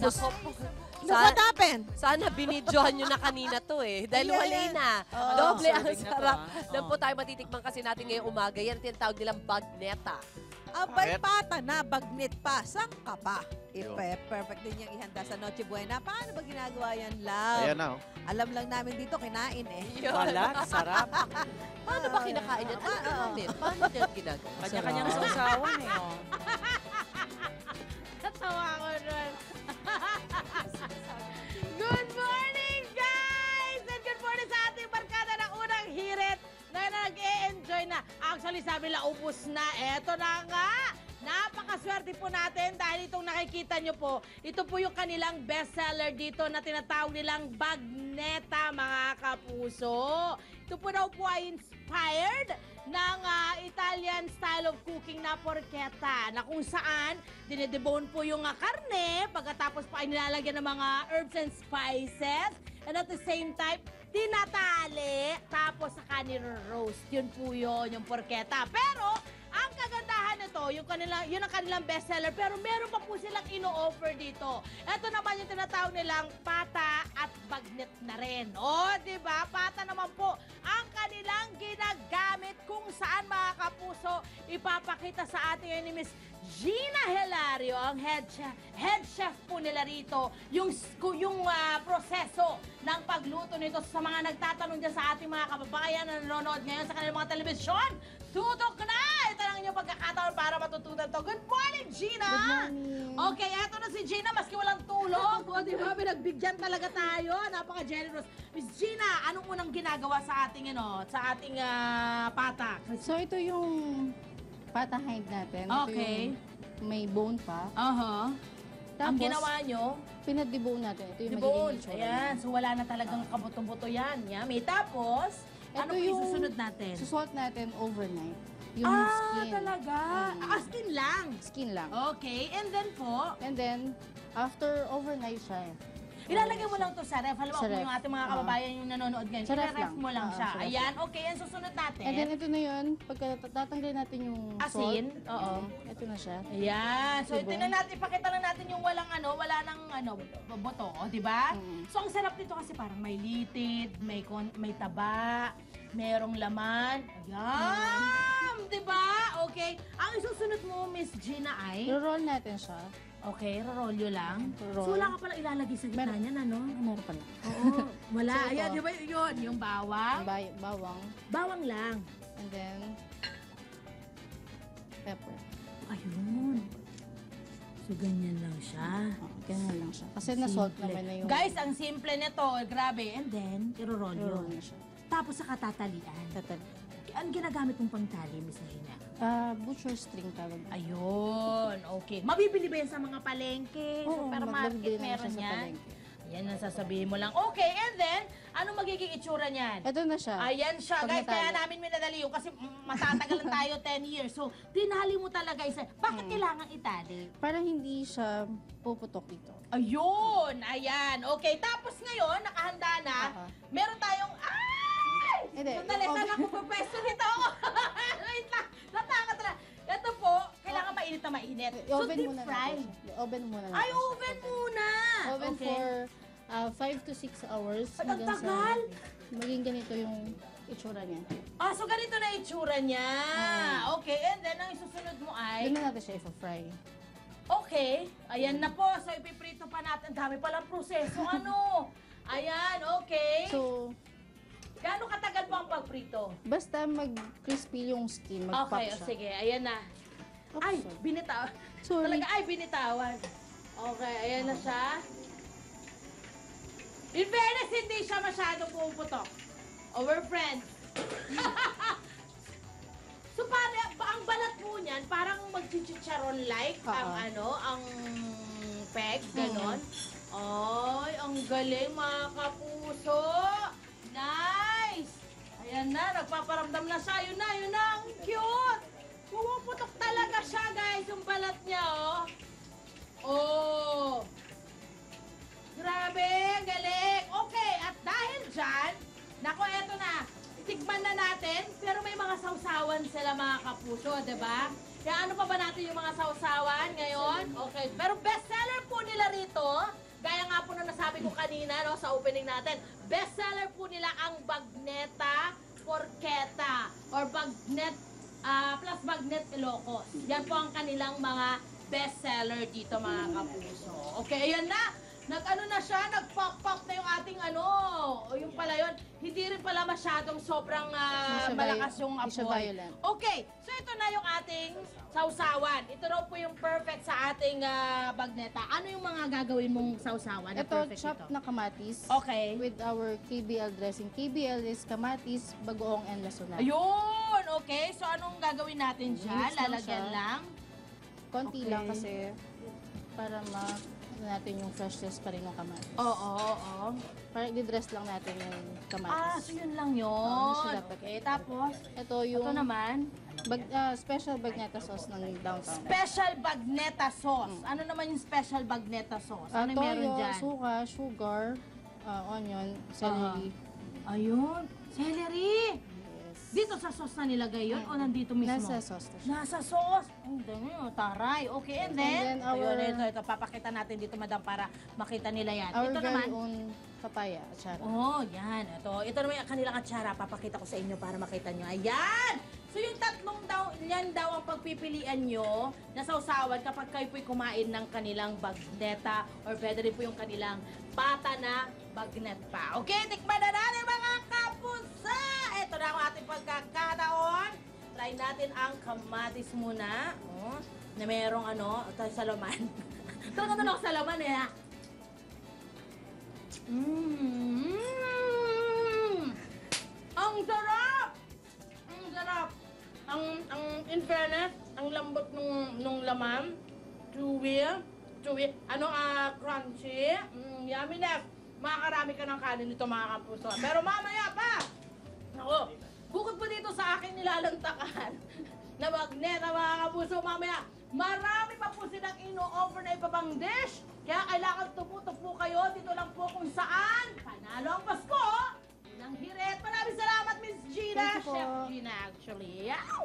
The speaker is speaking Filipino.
Tapos, Nako, What happened? sana binidyohan nyo na kanina to eh. Dahil wala na. Doble ang serving na to, sarap. ah. Doon po tayo matitikman kasi natin ngayong umaga. Yan ang tinatawag nilang bagneta. Abay pata na, bagnet pa. Saan ka pa? Perfect din yung ihanda sa Noche Buena. Paano ba ginagawa yan, love? Ayan na, oh. Alam lang namin dito, kinain eh. Wala, sarap. Paano ba kinakain yan? Ano namin? Paano yan ginagawa? Kanya-kanyang sausawan eh. Oh. Natawa ko nun. Good morning, guys! And good morning sa ating barkada ng unang hirit na nag-e-enjoy na. Actually, sabi nila, ubus na. Eto na nga! Napakaswerte po natin dahil itong nakikita nyo po, ito po yung kanilang bestseller dito na tinatawag nilang bagneta, mga kapuso. Ito po daw po ay inspired ng Italian style of cooking na porchetta na kung saan dinedebone po yung karne pagkatapos pa ay nilalagyan ng mga herbs and spices and at the same time tinatali tapos saka niro-roast. Yun po yun, yung porchetta. Pero ang kagandahan nito, yun ang kanilang bestseller, pero meron pa po silang ino-offer dito. Ito naman yung tinatawag nilang pata at bagnet na rin. O, di ba? Pata naman po ang kanilang ginagamit kung saan, mga kapuso, ipapakita sa ating ni Miss Gina Hilario, ang head chef po nila rito, yung proseso ng pagluto nito sa mga nagtatanong dyan sa ating mga kababayan na nanonood ngayon sa kanilang mga telebisyon. Tutok na! Ito lang yung pagkakataon para matutunan to. Good morning, Gina! Good morning! Okay, eto na si Gina, maski walang tulog. O, di ba? Pinagbigyan talaga tayo. Napaka-generous. Miss Gina, anong unang ginagawa sa ating, pata? So, ito yung pata hind natin. Okay. Ito yung may bone pa. Ang Tapos, ginawa nyo, pinag-debone natin. Ito yung dibon. magiging itsura Ayan, niya. so wala na talagang kabuto-buto yan. Yummy. Tapos, ano po yung susunod natin? susalt natin overnight. Yung skin. Talaga? Skin lang? Skin lang. Okay, and then po, And then, after overnight siya. ilalagay mo lang to sa ref. Alam mo Sa kung ref. yung ating mga kababayan yung nanonood ngayon, Sa ref i-ref lang. mo lang siya. Sa ref Ayan, okay, ang susunod natin. And then, ito na yun. Pagka tatanggalin natin yung Asin? salt. Oo. Ito na siya. Ayan. So, Diba? tingnan natin, ipakita lang natin yung wala nang boto, o, di ba? Mm. So, ang sarap nito kasi parang may litid, may taba, merong laman. Ayan! Di ba? Okay. Ang isusunod mo, Miss Gina, ay? I-roll natin siya. Okay, rorolyo lang. Roll. So, wala ka palang ilalagay sa gitna niyan, ano? Meron pala. Oo, wala. So, ito. Ayan, di ba yun? Yung bawang. Bawang. Bawang lang. And then, pepper. Ayun. So, ganyan lang siya. Ganyan lang siya. Kasi na-salt Simple. naman na yung... Guys, ang simple nito, grabe. And then, irorolyo. i-roll na siya. Tapos saka tatalian. Ang ginagamit mong pangtali, Miss Gina? Butcher string tawag. Ayun, okay. Mabibili ba yan sa mga palengke? Oo, Supermarket, magbibili naman meron siya sa yan? palengke. Yan ang sasabihin mo lang. Okay, and then, ano magiging itsura niyan? Ito na siya. Ayan siya, Pag guys. natali. Kaya namin minadali yun kasi matatagalan tayo 10 years. So, tinali mo talaga isa. Bakit kailangan itali? Para hindi siya puputok dito. Ayun, ayan. Okay, tapos ngayon, nakahanda na. Meron tayong, Hindi. sandali, saan ako pupwesto nito? Wait lang, natangat na. Ito po, kailangan mainit na mainit. So, I-oven deep muna fry. natin siya. I-oven muna natin Ay, siya. oven muna! Oven Okay. for 5 to 6 hours. Ang hanggang sa tagal! maging ganito yung itsura niya. So ganito na itsura niya. Okay, and then ang isusunod mo ay... Doon na natin siya i-fry. Okay, ayan na po. So ipiprito pa natin. Dami palang proseso. Ano? Ayan, okay. So, Gaano katagal po ang pagprito? basta mag-crispy yung skin, mag-pop Okay, siya. sige. Ayan na. Oops, Ay, sorry. binitawan. Sorry. Talaga, ay, binitawan. Okay, ayan na siya. In fairness, hindi siya masyadong pumuputok. Our friends. So, ang balat mo niyan, parang magchichicharon-like ang ang peg, ganon. Ay, ang galing mga kapuso. Nice! Ayan na, nagpaparamdam na siya. Yun na, ang cute! Pumuputok talaga siya, guys, yung balat niya, oh. Oh! Grabe, ang galing! Okay, at dahil dyan, nako, eto na. Tikman na natin, pero may mga sausawan sila mga kapuso, di ba? Kaya ano pa ba natin yung mga sausawan ngayon? Okay. Pero bestseller po nila rito, gaya nga po na nasabi ko kanina no, sa opening natin, bestseller po nila ang Bagneta Porchetta or Bagnet plus Bagnet Ilocos. Yan po ang kanilang mga bestseller dito mga kapuso. Okay, ayan na. Nag-ano na siya, nag-pop-pop na yung ating ano. O yung pala yun, hindi rin pala masyadong sobrang malakas yung Hindi siya apoy. violent. Okay, so ito na yung ating sausawan. Ito raw po yung perfect sa ating bagneta. Ano yung mga gagawin mong sausawan na Ito, perfect chopped ito? na kamatis. Okay. With our KBL dressing. KBL is kamatis, bagoong, and lasunan. Ayun, okay. So anong gagawin natin dyan? Mix lang Lalagyan siya. lang? Konti Okay. lang kasi para natin yung freshness pa rin ng kamatis. Oo. Para i-dress lang natin yung kamatis. So yun lang yun. Oo, siya dapat. Okay, tapos, Ito yung ito naman, special bagneta sauce ng downtown. special bagneta sauce. Ano naman yung special bagneta sauce? Ano yung meron Toyo, dyan? suka, sugar, onion, celery. Ayun, celery. Yes. Dito sa sauce na nilagay yun o nandito mismo? Nasa sauce na siya. Nasa sauce. Ang dami yun, taray. Okay, and then our- ayun, ito, papakita natin dito, madam, para makita nila yan. Our Ito very naman, own papaya, atsara. oh, yan. Ito naman yung kanilang atsara. Papakita ko sa inyo para makita nyo. Ayan! So yung tatlong daw, yan daw ang pagpipilian nyo na sausawan kapag kayo po'y kumain ng kanilang bagneta or pwede rin po yung kanilang pata na bagnet pa. Okay, tikman na natin mga kapusa! Ito na ang ating pagkakataon. Try natin ang kamatis muna. Oh, na merong ito sa laman. Talaga na ako sa laman eh. Ang sarap! Ang sarap! In fairness, ang lambot nung laman. Chewy. Crunchy. Yumminess. Makakarami ka ng kanin nito mga kapuso. Pero mamaya pa! Ako, bukod po dito sa akin nilalantakan na magneta mga kapuso, mamaya marami pa po silang ino-offer na ibabang dish. Kaya kailangan tupo kayo dito lang po kung saan panalo ang Pasko ng Hirit. Maraming salamat, Miss Gina. Thank you po. Chef Gina, actually. Yow!